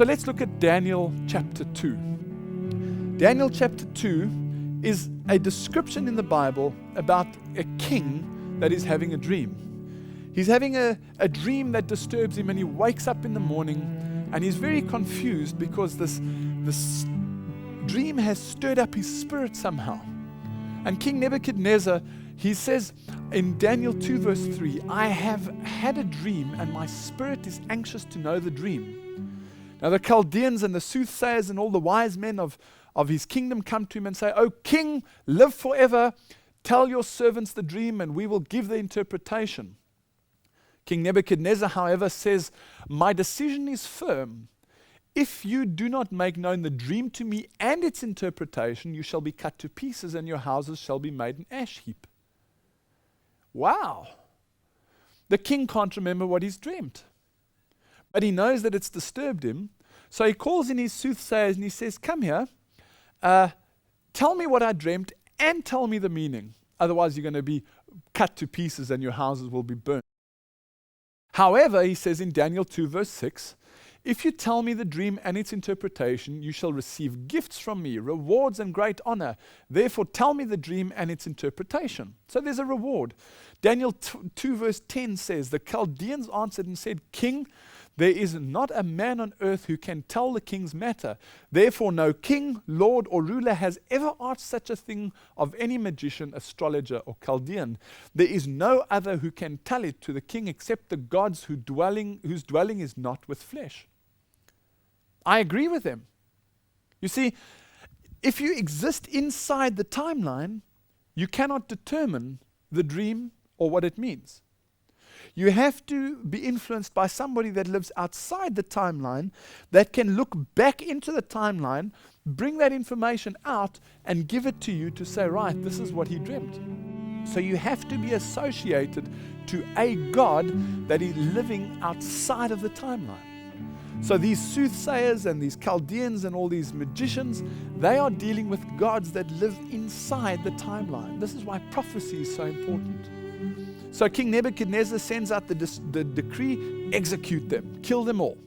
So let's look at Daniel chapter 2. Daniel chapter 2 is a description in the Bible about a king that is having a dream. He's having a dream that disturbs him, and he wakes up in the morning and he's very confused because this dream has stirred up his spirit somehow. And King Nebuchadnezzar, he says in Daniel 2 verse 3, I have had a dream and my spirit is anxious to know the dream. Now the Chaldeans and the soothsayers and all the wise men of his kingdom come to him and say, O king, live forever. Tell your servants the dream and we will give the interpretation. King Nebuchadnezzar, however, says, my decision is firm. If you do not make known the dream to me and its interpretation, you shall be cut to pieces and your houses shall be made an ash heap. Wow. The king can't remember what he's dreamt. But he knows that it's disturbed him. So he calls in his soothsayers and he says, come here, tell me what I dreamt and tell me the meaning. Otherwise you're going to be cut to pieces and your houses will be burnt. However, he says in Daniel 2 verse 6, if you tell me the dream and its interpretation, you shall receive gifts from me, rewards and great honor. Therefore, tell me the dream and its interpretation. So there's a reward. Daniel 2 verse 10 says, the Chaldeans answered and said, King, there is not a man on earth who can tell the king's matter. Therefore, no king, lord, or ruler has ever asked such a thing of any magician, astrologer, or Chaldean. There is no other who can tell it to the king except the gods whose dwelling is not with flesh. I agree with them. You see, if you exist inside the timeline, you cannot determine the dream or what it means. You have to be influenced by somebody that lives outside the timeline, that can look back into the timeline, bring that information out, and give it to you to say, right, this is what he dreamt. So you have to be associated to a God that is living outside of the timeline. So these soothsayers and these Chaldeans and all these magicians, they are dealing with gods that live inside the timeline. This is why prophecy is so important. So King Nebuchadnezzar sends out the decree, execute them, kill them all.